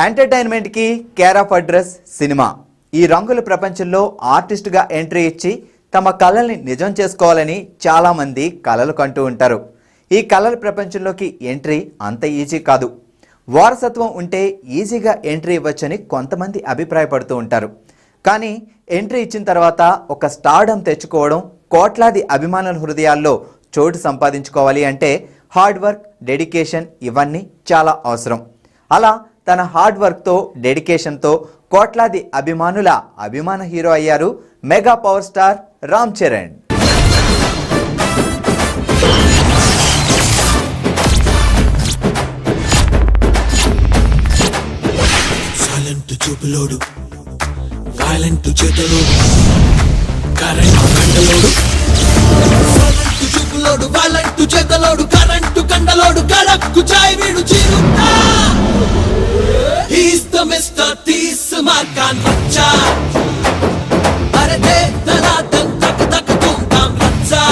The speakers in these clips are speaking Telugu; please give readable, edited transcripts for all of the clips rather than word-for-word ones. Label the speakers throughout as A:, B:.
A: ఎంటర్టైన్మెంట్ కి కేర్ ఆఫ్ అడ్రస్ సినిమా. ఈ రంగుల ప్రపంచంలో ఆర్టిస్టుగా ఎంట్రీ ఇచ్చి తమ కళల్ని నిజం చేసుకోవాలని చాలా మంది కలలు కంటూ ఉంటారు. ఈ కళల ప్రపంచంలోకి ఎంట్రీ అంత ఈజీ కాదు. వారసత్వం ఉంటే ఈజీగా ఎంట్రీ ఇవ్వచ్చని కొంతమంది అభిప్రాయపడుతూ ఉంటారు. కానీ ఎంట్రీ ఇచ్చిన తర్వాత ఒక స్టార్డమ్ తెచ్చుకోవడం, కోట్లాది అభిమానుల హృదయాల్లో చోటు సంపాదించుకోవాలి అంటే హార్డ్ వర్క్, డెడికేషన్ ఇవన్నీ చాలా అవసరం. అలా తన హార్డ్ వర్క్తో, డెడికేషన్తో కోట్లాది అభిమానుల అభిమాన హీరో అయ్యారు mega power star Ram Charan.
B: చూపులోడు, వైలెంట్ చేతలోడు, కరెంటు కండలోడు, చూపులోడు, వైలెంట్ చేతలోడు, కరెంటు కండలోడు, కడక్కు చాయ్ వీడు చీరుతా. He's the Mr. తీస్ మార్కాన్ బచ్చా. అరే దే దలాదన్ తక్ తక్ తుమ్ తామ్ బచ్చా.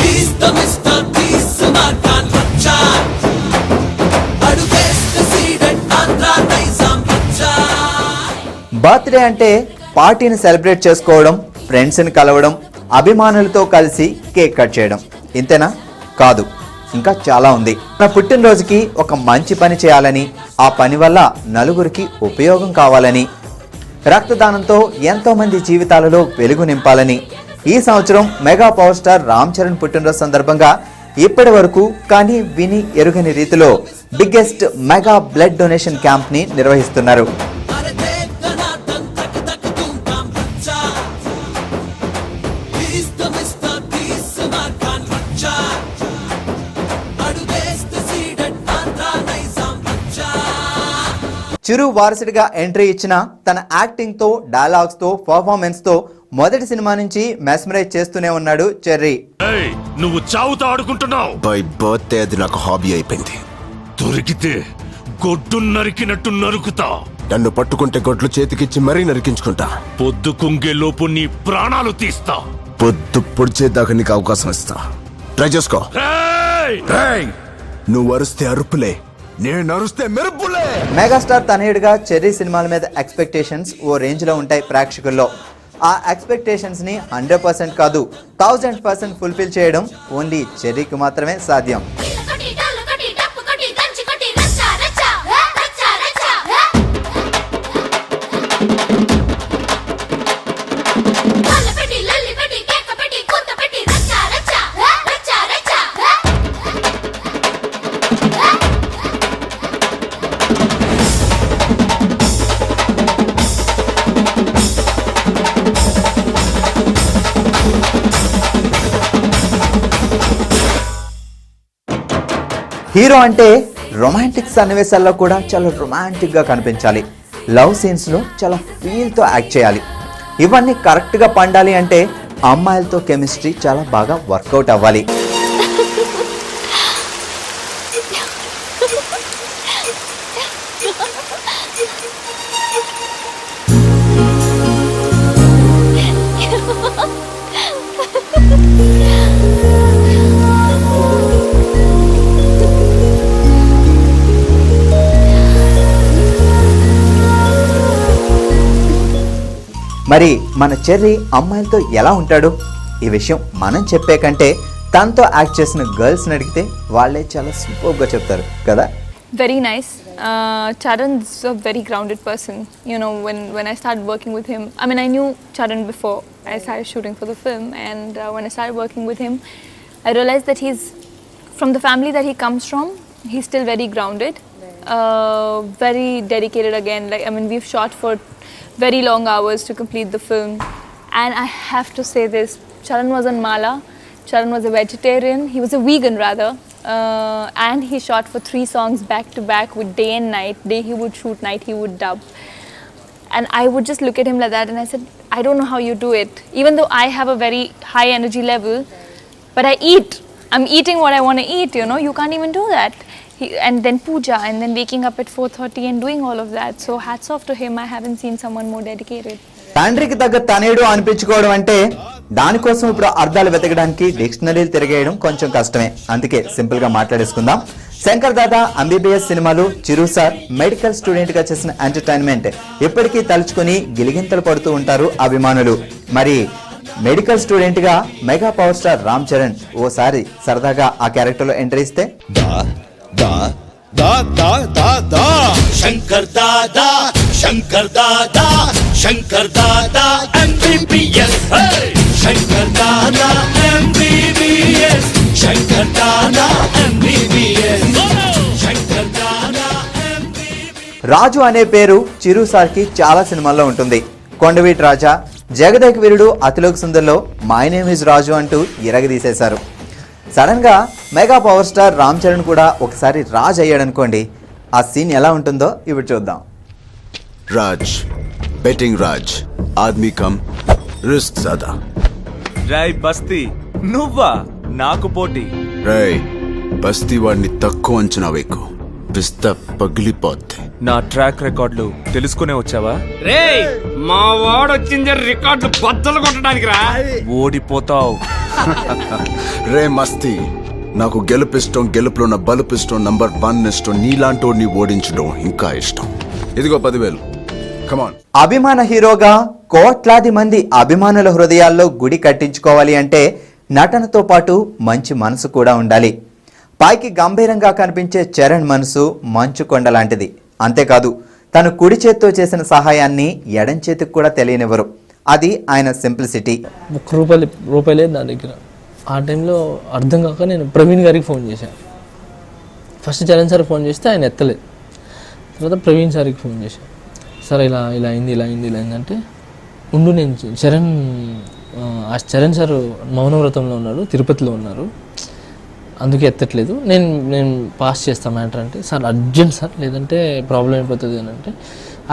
B: He's the Mr. తీస్ మార్కాన్ బచ్చా. అడుగేస్తే సీడెడ్ ఆంధ్ర నైజాం బచ్చా.
A: బర్త్డే అంటే పార్టీని సెలబ్రేట్ చేసుకోవడం, ఫ్రెండ్స్ని కలవడం, అభిమానులతో కలిసి కేక్ కట్ చేయడం, ఇంతేనా? కాదు, ఇంకా చాలా ఉంది. నా పుట్టినరోజుకి ఒక మంచి పని చేయాలని, ఆ పని వల్ల నలుగురికి ఉపయోగం కావాలని, రక్తదానంతో ఎంతోమంది జీవితాలలో వెలుగు నింపాలని ఈ సంవత్సరం mega power star Ram Charan పుట్టినరోజు సందర్భంగా ఇప్పటి వరకు కానీ విని ఎరుగని రీతిలో బిగ్గెస్ట్ మెగా బ్లడ్ డొనేషన్ క్యాంప్ని నిర్వహిస్తున్నారు. చిరు వారసుడిగా ఎంట్రీ ఇచ్చిన తన యాక్టింగ్తో, డైలాగ్స్తో, పర్ఫార్మెన్స్తో మొదటి సినిమా నుంచి మెస్మరైజ్ చేస్తూనే ఉన్నాడు చెర్రీ.
C: నువ్వు చావుతో ఆడుకుంటున్నావు.
D: బై బర్త్డే అది నాకు హాబీ అయిపోయింది.
C: దొరికితే గొడ్డు నరికినట్టు నరుకుతా.
D: నన్ను పట్టుకుంటే గొడ్లు చేతికిచ్చి మరీ నరికించుకుంటా.
C: పొద్దు కుంగే లోపు నీ ప్రాణాలు తీస్తా.
D: పొద్దు పొడిచేదాకా నీకు అవకాశం ఇస్తా. ట్రై చేసుకో. నువ్వు అరుస్తే అరుపులే, నేను అరుస్తే మెరుపులే.
A: మెగాస్టార్ తనయుడిగా చెర్రీ సినిమాల మీద ఎక్స్పెక్టేషన్స్ ఓ రేంజ్ లో ఉంటాయి ప్రేక్షకుల్లో. ఆ ఎక్స్పెక్టేషన్స్ ని 100% కాదు 1000% ఫుల్ఫిల్ చేయడం ఓన్లీ చెర్రీకి మాత్రమే సాధ్యం. హీరో అంటే రొమాంటిక్ సన్నివేశాల్లో కూడా చాలా రొమాంటిక్గా కనిపించాలి. లవ్ సీన్స్లో చాలా ఫీల్తో యాక్ట్ చేయాలి. ఇవన్నీ కరెక్ట్గా పండాలి అంటే అమ్మాయిలతో కెమిస్ట్రీ చాలా బాగా వర్కౌట్ అవ్వాలి. మరి మన చెర్రీ అమ్మాయిలతో ఎలా ఉంటాడు? ఈ విషయం మనం చెప్పే కంటే తనతో యాక్ట్ చేసిన గర్ల్స్ని అడిగితే వాళ్ళే చాలా సూపర్గా చెప్తారు కదా.
E: Very nice. Charan's a very grounded person. You know, when I started working with him, I mean, I knew Charan before I started shooting for the film, and when I started working with him, I realized that he's from the family that he comes from. He's still very grounded, very dedicated. Again, like, I mean, we've shot for very long hours to complete the film, and I have to say this, Charan was on mala. Charan was a vegetarian. He was a vegan rather, and he shot for 3 songs back to back with day and night. Day he would shoot, night he would dub. And I would just look at him like that and I said, I don't know how you do it. Even though I have a very high energy level, but I eat. I'm eating what I want to eat, you know. You can't even do that. And then puja, and then waking up at 4:30 and doing all of that. So hats off to him. I haven't seen someone more dedicated.
A: తండ్రికి తగ్గ తనయుడు అనిపించుకోవడం అంటే దానికోసం ఇప్పుడు అర్థాలు వెతకడానికి డిక్షనరీలు తిరిగేయడం కొంచెం కష్టమే. అందుకే సింపుల్ గా మాట్లాడేసుకుందాం. శంకర్ దాదా ఎంబీబీఎస్ సినిమాలు, చిరు సార్ మెడికల్ స్టూడెంట్ గా చేసిన ఎంటర్టైన్మెంట్ ఇప్పటికీ తలుచుకుని గిలిగింతలు పడుతూ ఉంటారు అభిమానులు. మరి మెడికల్ స్టూడెంట్ గా mega power star Ram Charan ఓసారి సరదాగా ఆ క్యారెక్టర్ లో ఎంట్రీ ఇస్తే
B: Shankar Dada Shankar Dada Shankar Dada MBBS Shankar Dada MBBS Shankar Dada MBBS Shankar Dada
A: రాజు అనే పేరు చిరు సార్ కి చాలా సినిమాల్లో ఉంటుంది. కొండవీటి రాజా, జగదేక వీరుడు, అతిలోక సుందర్లో మై నేమ్ ఇస్ రాజు అంటూ ఇరగదీసేశారు. సడన్ గా mega power star Ram Charan కూడా ఒకసారి రాజ్ అయ్యాడనుకోండి, ఆ సీన్ ఎలా ఉంటుందో ఇప్పుడు చూద్దాం.
D: రాజ్, బెట్టింగ్ రాజ్, ఆద్మీ కమ్, రిస్క్ జ్యాదా.
F: రై బస్తీ, నువ్వా నాకు పోటీ?
D: రై బస్తీ వాడిని తక్కువ అంచనా వేకు, పిస్తా పగిలిపోద్ది.
F: నా ట్రాక్ రికార్డులు తెలుసుకునే వచ్చావా?
G: రేయ్ మా వాడు వచ్చింది రికార్డులు బద్దలు కొట్టడానికి రా.
F: ఓడిపోతావు.
D: రే మస్తీ, నాకు గెలుపిష్టం, గెలుపులో ఉన్న బలుపిష్టం, నంబర్ 1 ఇష్టం, నీలాంటోడిని ఓడించడం ఇంకా ఇష్టం. ఇదిగో 10,000. కమాన్.
A: అభిమాన హీరోగా కోట్లాది మంది అభిమానుల హృదయాల్లో గుడి కట్టించుకోవాలి అంటే నటనతో పాటు మంచి మనసు కూడా ఉండాలి. పైకి గంభీరంగా కనిపించే చరణ్ మనసు మంచు కొండ లాంటిది. అంతేకాదు, తను కుడి చేత్తో చేసిన సహాయాన్ని ఎడం చేతికి కూడా తెలియనివ్వరు. అది ఆయన సింప్లిసిటీ.
H: ₹1 లేదు నా దగ్గర. ఆ టైంలో అర్థం కాక నేను ప్రవీణ్ గారికి ఫోన్ చేశాను. ఫస్ట్ చరణ్ సార్కి ఫోన్ చేస్తే ఆయన ఎత్తలేదు. తర్వాత ప్రవీణ్ సార్కి ఫోన్ చేశాను. సార్ ఇలా అయింది అంటే, ఉండు నేను చరణ్ సార్ మౌనవ్రతంలో ఉన్నారు, తిరుపతిలో ఉన్నారు, అందుకే ఎత్తట్లేదు, నేను పాస్ చేస్తాను మ్యాటర్ అంటే, సార్ అర్జెంట్ సార్, లేదంటే ప్రాబ్లం అయిపోతుంది అని అంటే,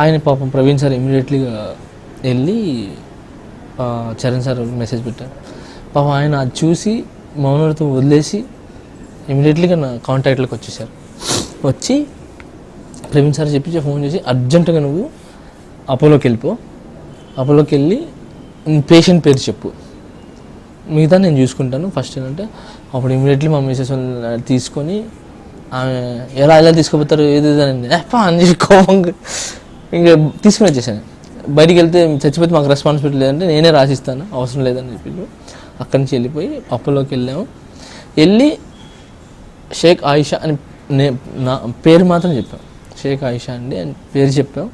H: ఆయన పాపం ప్రవీణ్ సార్ ఇమీడియట్లీగా వెళ్ళి చరణ్ సార్ మెసేజ్ పెట్టారు. పాపం ఆయన అది చూసి మౌనవ్రతం వదిలేసి ఇమీడియట్లీగా నా కాంటాక్ట్లోకి వచ్చేసారు. వచ్చి ప్రవీణ్ సార్ చెప్పి ఫోన్ చేసి, అర్జెంటుగా నువ్వు అపోలోకి వెళ్ళిపో, అపోలోకి వెళ్ళి పేషెంట్ పేరు చెప్పు, మిగతా నేను చూసుకుంటాను ఫస్ట్ ఏంటంటే. అప్పుడు ఇమీడియట్లీ మా మిసెస్ తీసుకొని ఆమె ఎలా తీసుకుపోతారు ఏది అని కోపంగా ఇంకా తీసుకుని వచ్చేసాను. బయటికి వెళ్తే చచ్చిపోతే మాకు రెస్పాన్సిబిలిటీ లేదంటే నేనే రాసిస్తాను, అవసరం లేదని చెప్పి అక్కడి నుంచి వెళ్ళిపోయి అపోలోకి వెళ్ళాము. వెళ్ళి షేక్ ఆయిషా అని నా పేరు మాత్రం చెప్పాం, షేక్ ఆయిషా అండి అని పేరు చెప్పాం.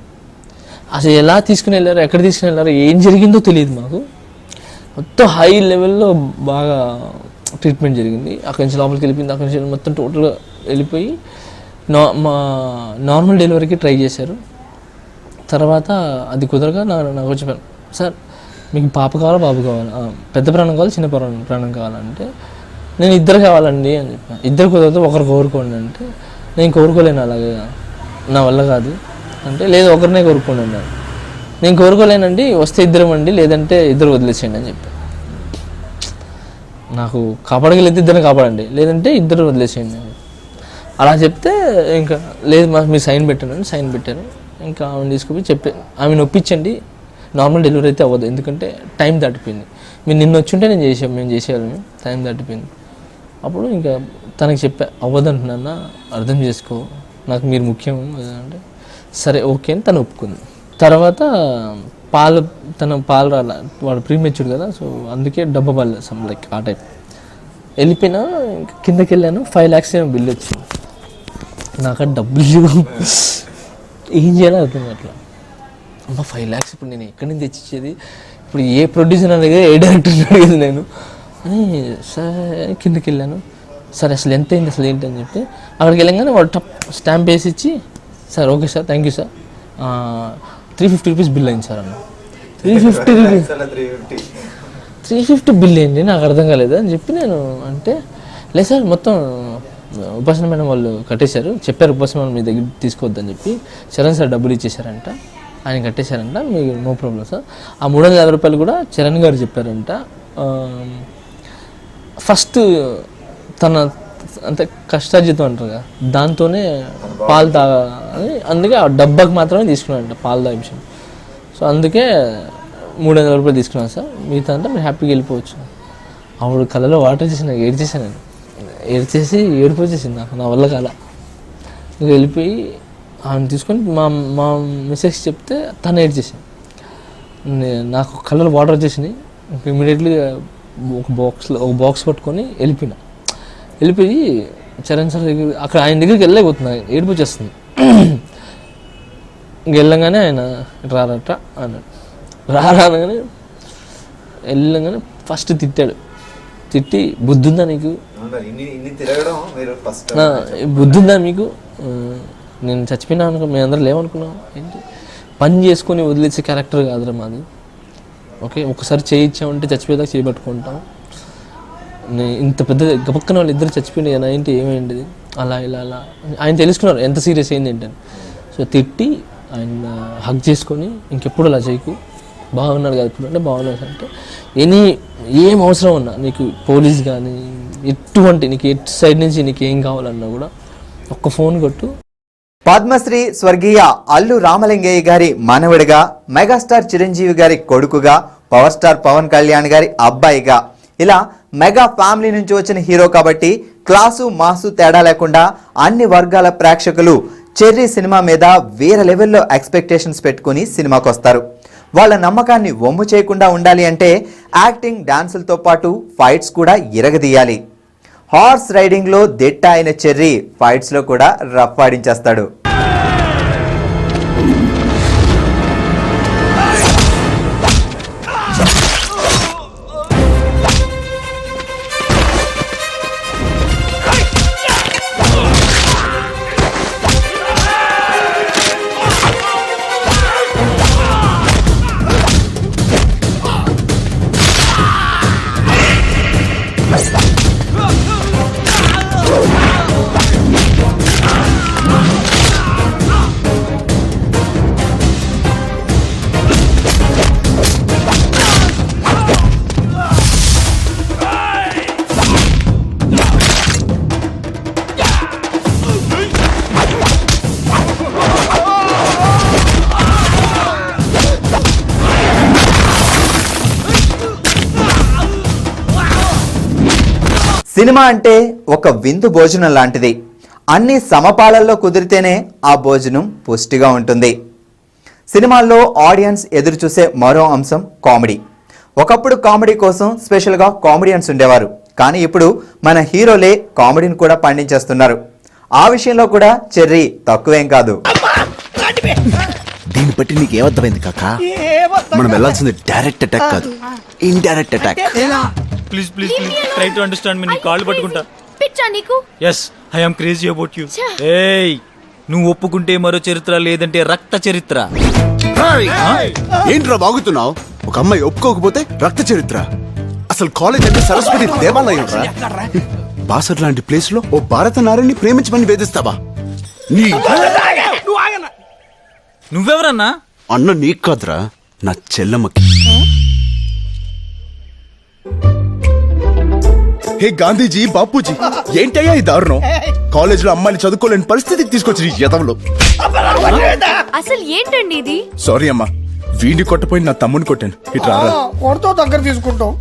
H: అసలు ఎలా తీసుకుని వెళ్ళారు, ఎక్కడ తీసుకుని వెళ్ళారు, ఏం జరిగిందో తెలియదు మాకు. మొత్తం హై లెవెల్లో బాగా ట్రీట్మెంట్ జరిగింది. అక్కడి నుంచి లోపలికి వెళ్ళిపోయింది. అక్కడి నుంచి మొత్తం టోటల్గా వెళ్ళిపోయి మా నార్మల్ డెలివరీకి ట్రై చేశారు. తర్వాత అది కుదరగా నాకు చెప్పాను, సార్ మీకు పాప కావాలా బాబు కావాలా, పెద్ద ప్రాణం కావాలి చిన్న ప్రాణం కావాలంటే, నేను ఇద్దరు కావాలండి అని చెప్పాను. ఇద్దరు కుదరదు ఒకరు కోరుకోండి అంటే, నేను కోరుకోలేను, అలాగే నా వల్ల కాదు అంటే, లేదు ఒకరినే కోరుకోండి అన్నాడు. నేను కోరుకోలేనండి, వస్తే ఇద్దరం అండి, లేదంటే ఇద్దరు వదిలేసేయండి అని చెప్పాను. నాకు కాపాడగలిగితే ఇద్దరిని కాపాడండి, లేదంటే ఇద్దరు వదిలేసేయండి అలా చెప్తే, ఇంకా లేదు మీరు సైన్ పెట్టాను, సైన్ పెట్టాను. ఇంకా ఆమెను తీసుకుపోయి ఆమెను ఒప్పించండి, నార్మల్ డెలివరీ అయితే అవ్వదు, ఎందుకంటే టైం దాటిపోయింది, మీరు నిన్న వచ్చి ఉంటే మేము చేసేవాళ్ళం, టైం దాటిపోయింది. అప్పుడు ఇంకా తనకి చెప్పా, అవ్వదంటున్నా అర్థం చేసుకో, నాకు మీరు ముఖ్యం అంటే, సరే ఓకే అని తను ఒప్పుకుంది. తర్వాత తన పాలు రాల, వాడు ప్రీమెచ్యూర్డ్ కదా, సో అందుకే డబ్బా పాలు సమ్ లైక్ ఆ టైప్ వెళ్ళిపోయినా. ఇంకా కిందకి వెళ్ళాను, 5 lakhs ఏమో బిల్ వచ్చింది. నాకు డబ్బులు ఏం చేయాలో అర్థం అట్లా. అమ్మ 5 lakhs ఇప్పుడు నేను ఎక్కడి నుంచి తెచ్చిచ్చేది, ఇప్పుడు ఏ ప్రొడ్యూసర్ అడిగేది, ఏ డైరెక్టర్ అడిగేది నేను అని. సరే కిందకి వెళ్ళాను, సరే అసలు ఎంత అయింది అసలు ఏంటి అని చెప్పి అక్కడికి వెళ్ళగానే వాడు స్టాంప్ వేసి ఇచ్చి, sir okay sir thank you sir, 350 rupees bill అయింది సార్ అన్న. 350 రూపీస్ 350 బిల్ ఏంటి నాకు అర్థం కాలేదు అని చెప్పి నేను అంటే, లేదు సార్ మొత్తం ఉపాసన మేడం వాళ్ళు కట్టేశారు, చెప్పారు ఉపాసన మేడం మీ దగ్గర తీసుకోవద్దని చెప్పి, చరణ్ సార్ డబ్బులు ఇచ్చేసారంట, ఆయన కట్టేశారంట, మీకు నో ప్రాబ్లం సార్. ఆ 350 రూపాయలు కూడా చరణ్ గారు చెప్పారంట. ఫస్ట్ తన అంటే కష్టార్జితం అంటారు కదా, దాంతోనే పాలు తాగాలని, అందుకే ఆ డబ్బాకి మాత్రమే తీసుకున్నాడంట పాలు తాగించాను. సో అందుకే 300 రూపాయలు తీసుకున్నాను సార్, మిగతా అంతా మీరు హ్యాపీగా వెళ్ళిపోవచ్చు. ఆవిడ కళ్ళలో వాటర్ చేసి నాకు ఏడ్చేసాను, నేను ఏడ్చేసి ఏడుపు వచ్చేసింది నాకు, నా వల్ల కాల. ఇంకా వెళ్ళిపోయి ఆమెను తీసుకొని మా మిస్సెస్ చెప్తే తను ఏడ్చేసాను. నాకు కళ్ళలో వాటర్ వచ్చేసినాయి. ఇంకా ఇమీడియట్లీ ఒక బాక్స్ పట్టుకొని వెళ్ళిపోయి చరణ్ సార్ దగ్గర, అక్కడ ఆయన దగ్గరికి వెళ్ళలేకపోతున్నా, ఏడుపు వచ్చేస్తుంది. ఇంక వెళ్ళంగానే ఆయన రారట అన్నాడు. రాగానే వెళ్ళంగానే ఫస్ట్ తిట్టి బుద్ధుందా నీకు, బుద్ధుందా మీకు, నేను చచ్చిపోయినా అనుకో, మేము అందరూ లేవనుకున్నాం ఏంటి, పని చేసుకొని వదిలేసే క్యారెక్టర్ కాదురా మాది. ఓకే, ఒకసారి చేయించామంటే చచ్చిపోయేదాకా చేయబట్టుకుంటాం. ఇంత పెద్ద గబక్కన వాళ్ళు ఇద్దరు చచ్చిపోయినాయి ఏంటి, ఏమైంది, అలా ఆయన తెలుసుకున్నారు ఎంత సీరియస్ అయింది ఏంటని. సో తిట్టి ఆయన హగ్ చేసుకొని, ఇంకెప్పుడు అలా చేయకు, బాగున్నాడు కదా ఇప్పుడు అంటే, బాగున్నాడు అంటే ఏం అవసరం ఉన్నా నీకు, పోలీస్ కానీ ఎటువంటి నీకు ఎటు సైడ్ నుంచి నీకు ఏం కావాలన్నా కూడా ఒక్క ఫోన్ కొట్టు.
A: పద్మశ్రీ స్వర్గీయ అల్లు రామలింగయ్య గారి మనవడిగా, మెగాస్టార్ చిరంజీవి గారి కొడుకుగా, పవర్ స్టార్ పవన్ కళ్యాణ్ గారి అబ్బాయిగా, ఇలా మెగా ఫ్యామిలీ నుంచి వచ్చిన హీరో కాబట్టి క్లాసు మాసు తేడా లేకుండా అన్ని వర్గాల ప్రేక్షకులు చెర్రీ సినిమా మీద వేరే లెవెల్లో ఎక్స్పెక్టేషన్స్ పెట్టుకుని సినిమాకి వస్తారు. వాళ్ళ నమ్మకాన్ని వమ్ము చేయకుండా ఉండాలి అంటే యాక్టింగ్, డాన్సులతో పాటు ఫైట్స్ కూడా ఇరగదీయాలి. హార్స్ రైడింగ్లో దిట్ట అయిన చెర్రీ ఫైట్స్లో కూడా రఫ్ ఆడించేస్తాడు. సినిమా అంటే ఒక విందు భోజనం లాంటిది. అన్ని సమపాళల్లో కుదిరితేనే ఆ భోజనం పుష్టిగా ఉంటుంది. సినిమాల్లో ఆడియన్స్ ఎదురు చూసే మరో అంశం కామెడీ. ఒకప్పుడు కామెడీ కోసం స్పెషల్గా కామెడియన్స్ ఉండేవారు, కానీ ఇప్పుడు మన హీరోలే కామెడీని కూడా పండించేస్తున్నారు. ఆ విషయంలో కూడా చెర్రీ తక్కువేం కాదు.
D: దీన్ని బట్టి నీకు ఏమర్థమైంది కాకా? మనం వెళ్ళాల్సింది డైరెక్ట్ అటాక్ కాదు, indirect attack.
F: Please try to understand me, నీ కాళ్ళు పట్టుకుంటా.
I: పిచ్చా నీకు?
F: Yes, I am crazy about you. ఏయ్, నువ్వు ఒప్పుకుంటే మరో చరిత్ర, లేదంటే రక్త చరిత్ర.
D: ఏంట్రా బాగుతున్నావు? ఒక అమ్మాయి ఒప్పుకోకపోతే రక్త చరిత్ర. అసలు కాలేజ్ అంటే సరస్వతి దేవాలయం రా. బాసర్ లాంటి ప్లేస్ లో ఓ భారత నారిని ప్రేమించమని వేధిస్తావా? నీ
F: నువ్వెవరన్నా?
D: అన్న నీకు కాదురా, నా చెల్లమ్మకి. హే గాంధీజీ, బాపూజీ, ఏంటయ్యా ఈ దారుణం? కాలేజ్ లో అమ్మాయిని చదువుకోలేని పరిస్థితికి తీసుకొచ్చి యదవలో.
I: అసలు ఏంటండి ఇది?
D: సారీ అమ్మా, వీడిని కొట్టపోయి నా తమ్ముని కొట్టాను. ఇట్రారా,
G: దగ్గర తీసుకుంటాం.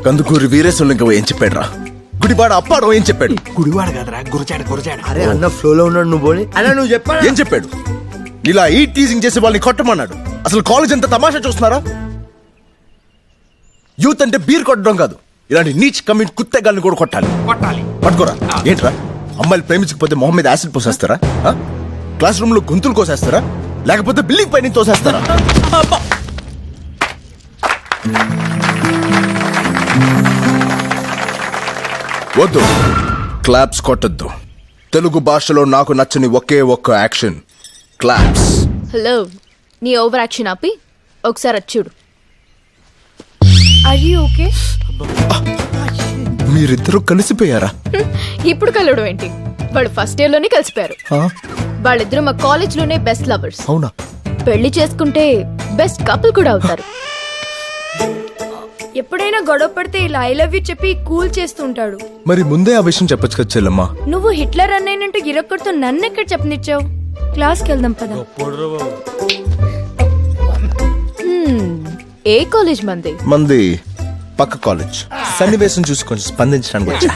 D: కందుకూరి వీరేశ్వరంగా ఏం చెప్పాడు రా? గుడివాడ అప్పాడో ఏం చెప్పాడు?
G: గుడివాడ కదరా, గురచాడు.
J: అరే అన్న ఫ్లోలో ఉన్నాడు, నువ్వు
G: అలా నువ్వు చెప్పా.
D: ఏం చెప్పాడు? ఇలా ఈ టీజింగ్ చేసే వాళ్ళని కొట్టమన్నాడు. అసలు కాలేజ్ ఎంత తమాషా చూస్తున్నారా? యూత్ అంటే బీర్ కొట్టడం కాదు, ఇలాంటి నీచ్ కమ్యూనిటీ కుత్తెగాల్ని కూడా కొట్టాలి. పట్టుకోరా. ఏంట్రా, అమ్మాయిలు ప్రేమించకపోతే మొహం మీద యాసిడ్ పోసేస్తారా? క్లాస్ రూమ్ లో గొంతులు కోసేస్తారా? లేకపోతే బిల్డింగ్ పైన తోసేస్తారా? వద్దు, క్లాప్స్ కొట్టద్దు. తెలుగు భాషలో నాకు నచ్చని ఒకే ఒక్క యాక్షన్, క్లాప్స్.
I: హలో, నీ ఓవర్ యాక్షన్ ఆపి ఒకసారి వచ్చుడు. Are you okay?
D: మీరిద్దరూ కలిసిపోయారా?
I: ఇప్పుడు కలవడం ఏంటి? వాడు ఫస్ట్ ఇయర్ లోనే కలిసిపోయారు. వాళ్ళిద్దరూ మా కాలేజ్ లోనే బెస్ట్ లవర్స్.
D: అవునా?
I: పెళ్లి చేసుకుంటే బెస్ట్ కపుల్ కూడా అవుతారు.
K: ఎప్పుడైనా గొడవ పడితే ఇలా ఐ లవ్ యూ చెప్పి కూల్ చేస్తుంటాడు.
D: మరి ముందే ఆ విషయం చెప్పొచ్చు కదా చెల్లమ్మా.
K: నువ్వు హిట్లర్ అన్నయ్యనంటూ ఇరొక్కడితో నన్ను ఎక్కడ చెప్పనిచ్చావు? క్లాస్కి వెళ్దాం పద.
I: ఏ కాలేజ్ మంది?
D: మంది పక్క కాలేజ్. సన్నివేశం చూసి కొంచెం స్పందించడానికి వచ్చా.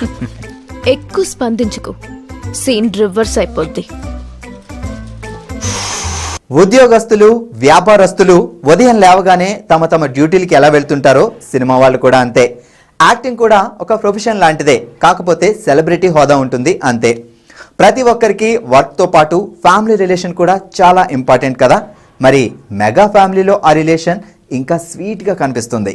I: ఎక్కువ స్పందించుకో, సీన్ రివర్స్ అయిపోద్ది.
A: ఉద్యోగస్తులు, వ్యాపారస్తులు ఉదయం లేవగానే తమ తమ డ్యూటీలకి ఎలా వెళ్తుంటారో సినిమా వాళ్ళు కూడా అంతే. యాక్టింగ్ కూడా ఒక ప్రొఫెషన్ లాంటిదే, కాకపోతే సెలబ్రిటీ హోదా ఉంటుంది అంతే. ప్రతి ఒక్కరికి వర్క్తో పాటు ఫ్యామిలీ రిలేషన్ కూడా చాలా ఇంపార్టెంట్ కదా. మరి మెగా ఫ్యామిలీలో ఆ రిలేషన్ ఇంకా స్వీట్గా కనిపిస్తుంది.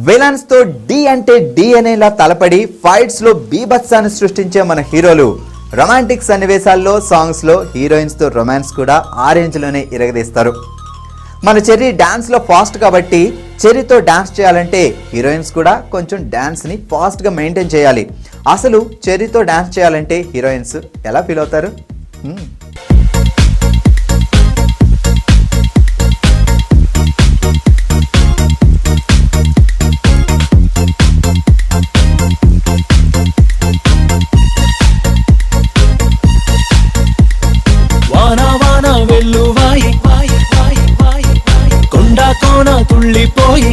A: విలన్స్ తో డి అంటే డిఎన్ఏలా తలపడి ఫైట్స్ లో బీభత్సాన్ని సృష్టించే మన హీరోలు రొమాంటిక్ సన్నివేశాల్లో, సాంగ్స్ లో హీరోయిన్స్ తో రొమాన్స్ కూడా ఆ రేంజ్ లోనే ఇరగదీస్తారు. మన చెర్రీ డాన్స్ లో ఫాస్ట్ కాబట్టి చెర్రీతో డాన్స్ చేయాలంటే హీరోయిన్స్ కూడా కొంచెం డాన్స్ ని ఫాస్ట్ గా మెయింటైన్ చేయాలి. అసలు చెర్రీతో డాన్స్ చేయాలంటే హీరోయిన్స్ ఎలా ఫీల్ అవుతారు?
B: తుళ్ళిపోయి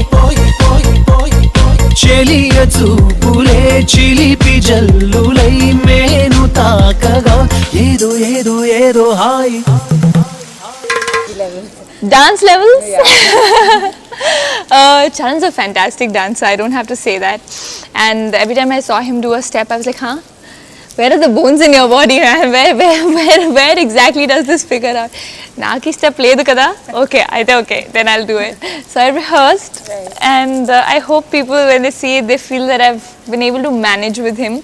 B: చెలియ చూపులే చిలిపి జల్లులై మేను తాకగా ఏదో ఏదో ఏదో hi.
E: Dance levels? Charan's a fantastic dancer, I don't have to say that. And every time I saw him do a step, I was like, huh? Where are the bones in your body, man? Where exactly does this figure out? Naki step ledu kada? Okay, okay, then I'll do it. So I rehearsed, and I hope people, when they see it, they feel that I've been able to manage with him.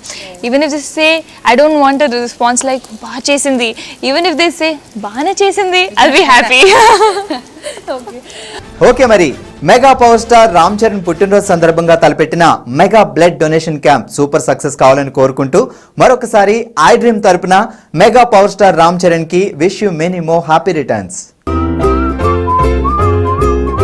E: Even if they say, I don't want a response like, "Ba chesindi." Even if they say, "Baana chesindi," I'll be happy.
A: Okay, మరి mega power star Ram Charan పుట్టినరోజు సందర్భంగా తలపెట్టిన mega blood donation camp super success కావాలని కోరుకుంటూ మరొకసారి ఐ డ్రీమ్ తరపున mega power star Ram Charan కి wish you many more happy returns.